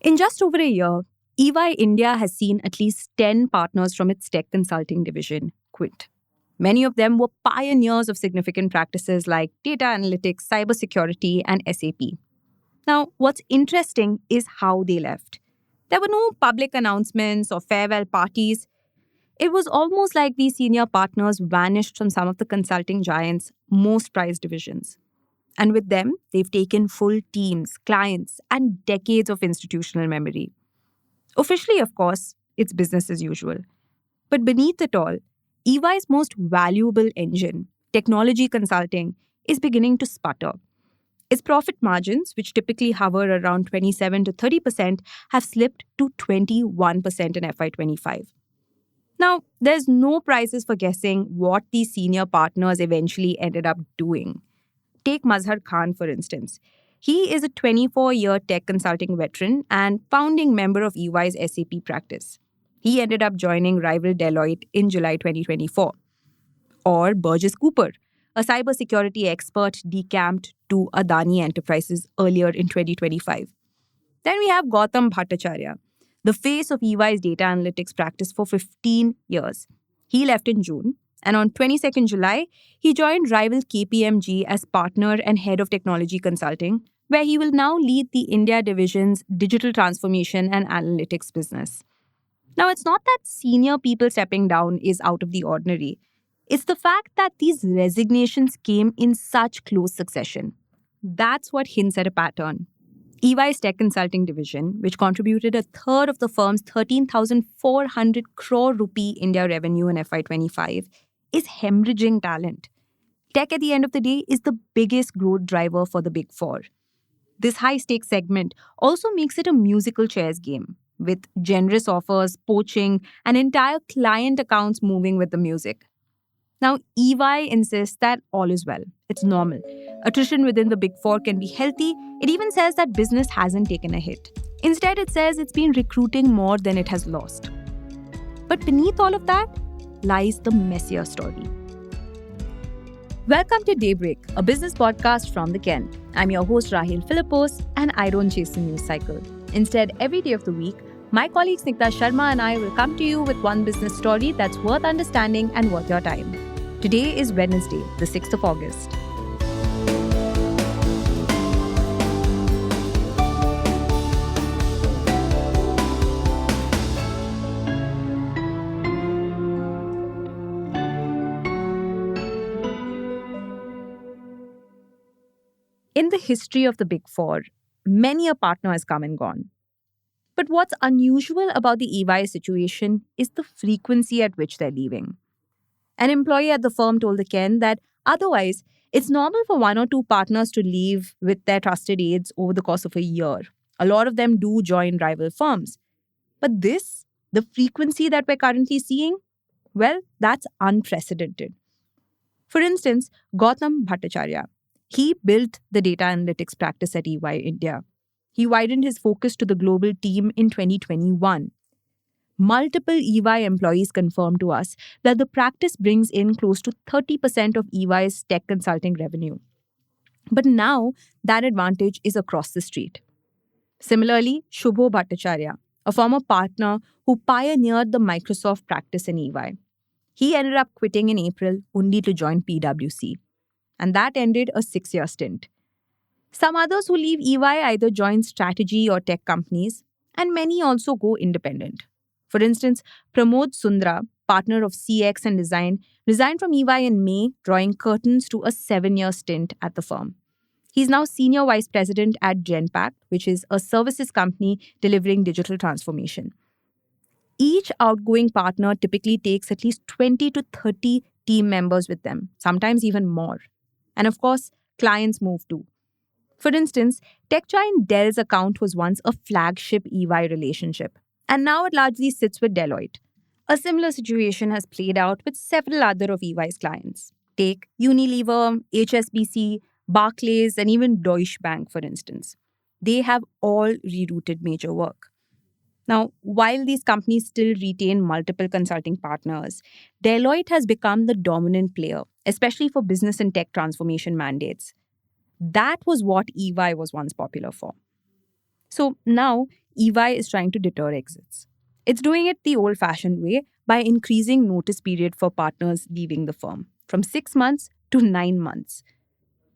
In just over a year, EY India has seen at least 10 partners from its tech consulting division quit. Many of them were pioneers of significant practices like data analytics, cybersecurity, and SAP. Now, what's interesting is how they left. There were no public announcements or farewell parties. It was almost like these senior partners vanished from some of the consulting giants' most prized divisions. And with them, they've taken full teams, clients, and decades of institutional memory. Officially, of course, it's business as usual. But beneath it all, EY's most valuable engine, technology consulting, is beginning to sputter. Its profit margins, which typically hover around 27 to 30%, have slipped to 21% in FY25. Now, there's no prizes for guessing what these senior partners eventually ended up doing. Take Mazhar Khan, for instance. He is a 24-year tech consulting veteran and founding member of EY's SAP practice. He ended up joining rival Deloitte in July 2024. Or Burgess Cooper, a cybersecurity expert decamped to Adani Enterprises earlier in 2025. Then we have Gautam Bhattacharya, the face of EY's data analytics practice for 15 years. He left in June, and on 22nd July, he joined rival KPMG as partner and head of technology consulting, where he will now lead the India division's digital transformation and analytics business. Now, it's not that senior people stepping down is out of the ordinary. It's the fact that these resignations came in such close succession. That's what hints at a pattern. EY's tech consulting division, which contributed a third of the firm's 13,400 crore rupee India revenue in FY25, is hemorrhaging talent. Tech at the end of the day is the biggest growth driver for the Big Four. This high-stakes segment also makes it a musical chairs game, with generous offers, poaching, and entire client accounts moving with the music. Now, EY insists that all is well. It's normal. Attrition within the Big Four can be healthy. It even says that business hasn't taken a hit. Instead, it says it's been recruiting more than it has lost. But beneath all of that lies the messier story. Welcome to Daybreak, a business podcast from the Ken. I'm your host, Rahil Philippos, and I don't chase the news cycle. Instead, every day of the week, my colleagues Snigdha Sharma and I will come to you with one business story that's worth understanding and worth your time. Today is Wednesday, the 6th of August. In the history of the Big Four, many a partner has come and gone. But what's unusual about the EY situation is the frequency at which they're leaving. An employee at the firm told the Ken that otherwise, it's normal for one or two partners to leave with their trusted aides over the course of a year. A lot of them do join rival firms. But this, the frequency that we're currently seeing, well, that's unprecedented. For instance, Gautam Bhattacharya. He built the data analytics practice at EY India. He widened his focus to the global team in 2021. Multiple EY employees confirmed to us that the practice brings in close to 30% of EY's tech consulting revenue. But now, that advantage is across the street. Similarly, Shubho Bhattacharya, a former partner who pioneered the Microsoft practice in EY. He ended up quitting in April only to join PwC. And that ended a 6-year stint. Some others who leave EY either join strategy or tech companies, and many also go independent. For instance, Pramod Sundra, partner of CX and Design, resigned from EY in May, drawing curtains to a 7-year stint at the firm. He's now Senior Vice President at Genpact, which is a services company delivering digital transformation. Each outgoing partner typically takes at least 20 to 30 team members with them, sometimes even more. And of course, clients move too. For instance, tech giant Dell's account was once a flagship EY relationship, and now it largely sits with Deloitte. A similar situation has played out with several other of EY's clients. Take Unilever, HSBC, Barclays, and even Deutsche Bank, for instance. They have all rerouted major work. Now, while these companies still retain multiple consulting partners, Deloitte has become the dominant player, especially for business and tech transformation mandates. That was what EY was once popular for. So now, EY is trying to deter exits. It's doing it the old fashioned way by increasing notice period for partners leaving the firm from 6 months to 9 months.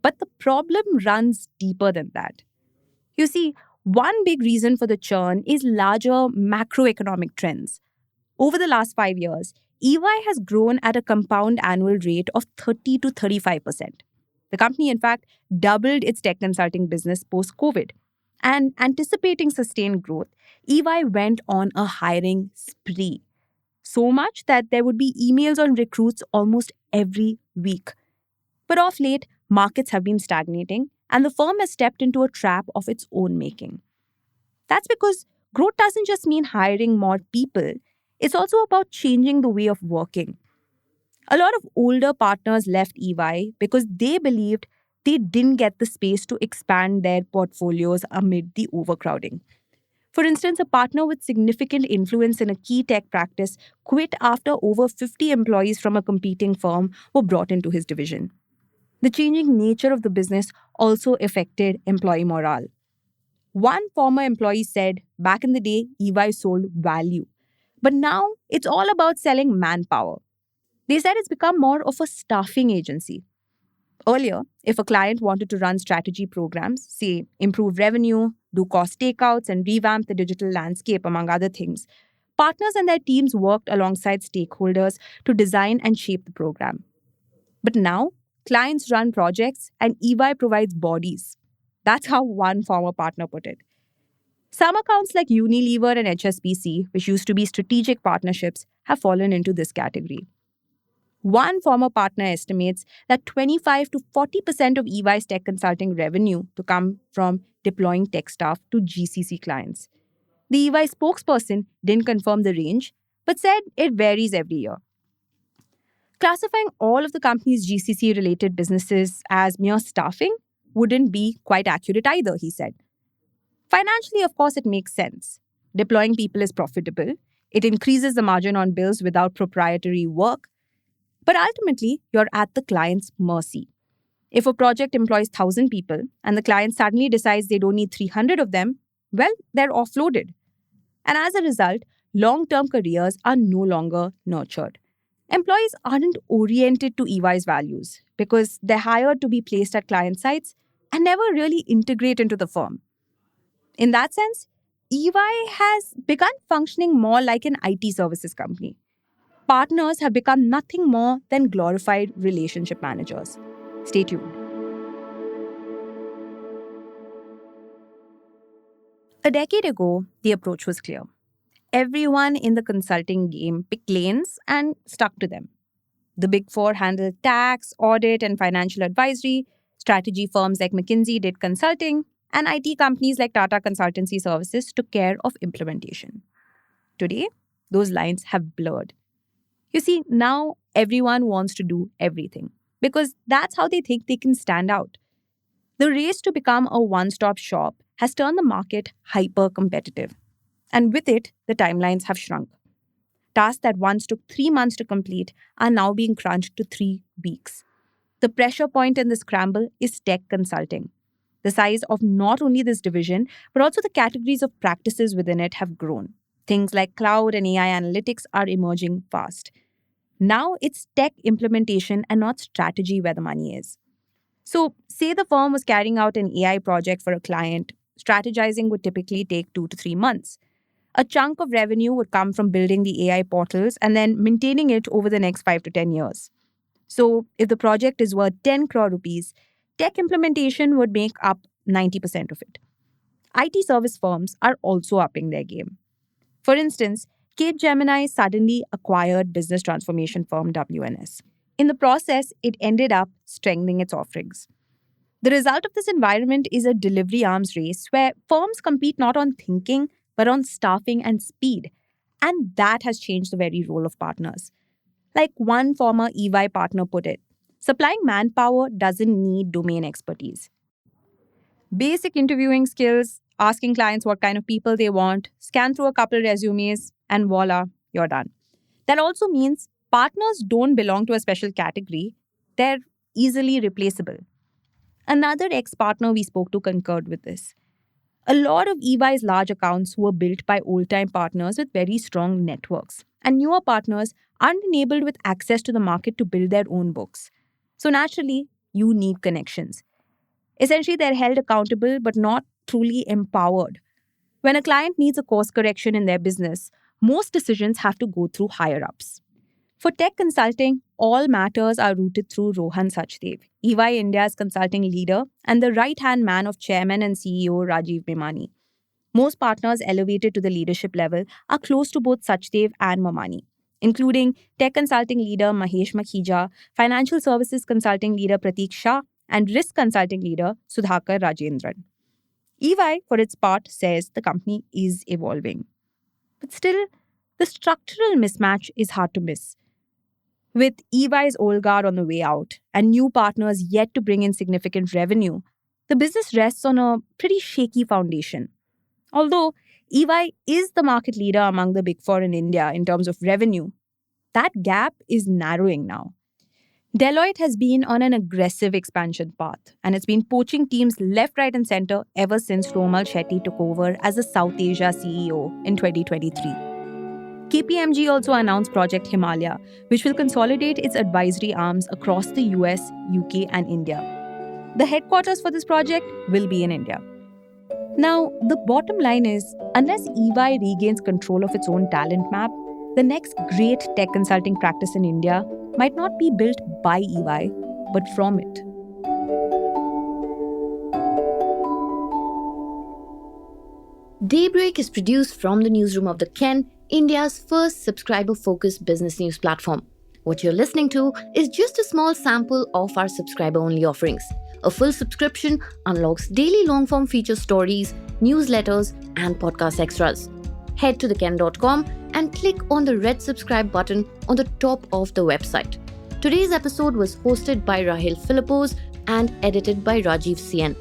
But the problem runs deeper than that. You see, one big reason for the churn is larger macroeconomic trends. Over the last 5 years, EY has grown at a compound annual rate of 30 to 35%. The company, in fact, doubled its tech consulting business post COVID. And anticipating sustained growth, EY went on a hiring spree. So much that there would be emails on recruits almost every week. But of late, markets have been stagnating, and the firm has stepped into a trap of its own making. That's because growth doesn't just mean hiring more people, it's also about changing the way of working. A lot of older partners left EY because they believed they didn't get the space to expand their portfolios amid the overcrowding. For instance, a partner with significant influence in a key tech practice quit after over 50 employees from a competing firm were brought into his division. The changing nature of the business also affected employee morale. One former employee said, back in the day, EY sold value. But now it's all about selling manpower. They said it's become more of a staffing agency. Earlier, if a client wanted to run strategy programs, say improve revenue, do cost takeouts, and revamp the digital landscape, among other things, partners and their teams worked alongside stakeholders to design and shape the program. But now, clients run projects and EY provides bodies. That's how one former partner put it. Some accounts like Unilever and HSBC, which used to be strategic partnerships, have fallen into this category. One former partner estimates that 25 to 40% of EY's tech consulting revenue to come from deploying tech staff to GCC clients. The EY spokesperson didn't confirm the range, but said it varies every year. Classifying all of the company's GCC-related businesses as mere staffing wouldn't be quite accurate either, he said. Financially, of course, it makes sense. Deploying people is profitable. It increases the margin on bills without proprietary work. But ultimately, you're at the client's mercy. If a project employs 1,000 people and the client suddenly decides they don't need 300 of them, well, they're offloaded. And as a result, long-term careers are no longer nurtured. Employees aren't oriented to EY's values because they're hired to be placed at client sites and never really integrate into the firm. In that sense, EY has begun functioning more like an IT services company. Partners have become nothing more than glorified relationship managers. Stay tuned. A decade ago, the approach was clear. Everyone in the consulting game picked lanes and stuck to them. The Big Four handled tax, audit, and financial advisory. Strategy firms like McKinsey did consulting, and IT companies like Tata Consultancy Services took care of implementation. Today, those lines have blurred. You see, now everyone wants to do everything because that's how they think they can stand out. The race to become a one-stop shop has turned the market hyper-competitive. And with it, the timelines have shrunk. Tasks that once took 3 months to complete are now being crunched to 3 weeks. The pressure point in the scramble is tech consulting. The size of not only this division, but also the categories of practices within it have grown. Things like cloud and AI analytics are emerging fast. Now it's tech implementation and not strategy where the money is. So, say the firm was carrying out an AI project for a client, strategizing would typically take 2 to 3 months. A chunk of revenue would come from building the AI portals and then maintaining it over the next 5 to 10 years. So, if the project is worth 10 crore rupees, tech implementation would make up 90% of it. IT service firms are also upping their game. For instance, Capgemini suddenly acquired business transformation firm WNS. In the process, it ended up strengthening its offerings. The result of this environment is a delivery arms race where firms compete not on thinking, but on staffing and speed. And that has changed the very role of partners. Like one former EY partner put it, supplying manpower doesn't need domain expertise. Basic interviewing skills, asking clients what kind of people they want, scan through a couple resumes, and voila, you're done. That also means partners don't belong to a special category, they're easily replaceable. Another ex partner we spoke to concurred with this. A lot of EY's large accounts were built by old-time partners with very strong networks, and newer partners aren't enabled with access to the market to build their own books. So naturally, you need connections. Essentially, they're held accountable but not truly empowered. When a client needs a course correction in their business, most decisions have to go through higher ups. For tech consulting, all matters are routed through Rohan Sachdev, EY India's consulting leader and the right hand man of Chairman and CEO Rajiv Memani. Most partners elevated to the leadership level are close to both Sachdev and Memani, including tech consulting leader Mahesh Makhija, financial services consulting leader Prateek Shah, and risk consulting leader Sudhakar Rajendran. EY, for its part, says the company is evolving. But still, the structural mismatch is hard to miss. With EY's old guard on the way out and new partners yet to bring in significant revenue, the business rests on a pretty shaky foundation. Although EY is the market leader among the Big Four in India in terms of revenue, that gap is narrowing now. Deloitte has been on an aggressive expansion path, and it's been poaching teams left, right, and center ever since Romal Shetty took over as the South Asia CEO in 2023. KPMG also announced Project Himalaya, which will consolidate its advisory arms across the US, UK, and India. The headquarters for this project will be in India. Now, the bottom line is, unless EY regains control of its own talent map, the next great tech consulting practice in India might not be built by EY, but from it. Daybreak is produced from the newsroom of The Ken, India's first subscriber-focused business news platform. What you're listening to is just a small sample of our subscriber-only offerings. A full subscription unlocks daily long-form feature stories, newsletters, and podcast extras. Head to theken.com and click on the red subscribe button on the top of the website. Today's episode was hosted by Rahil Philippos and edited by Rajiv CN.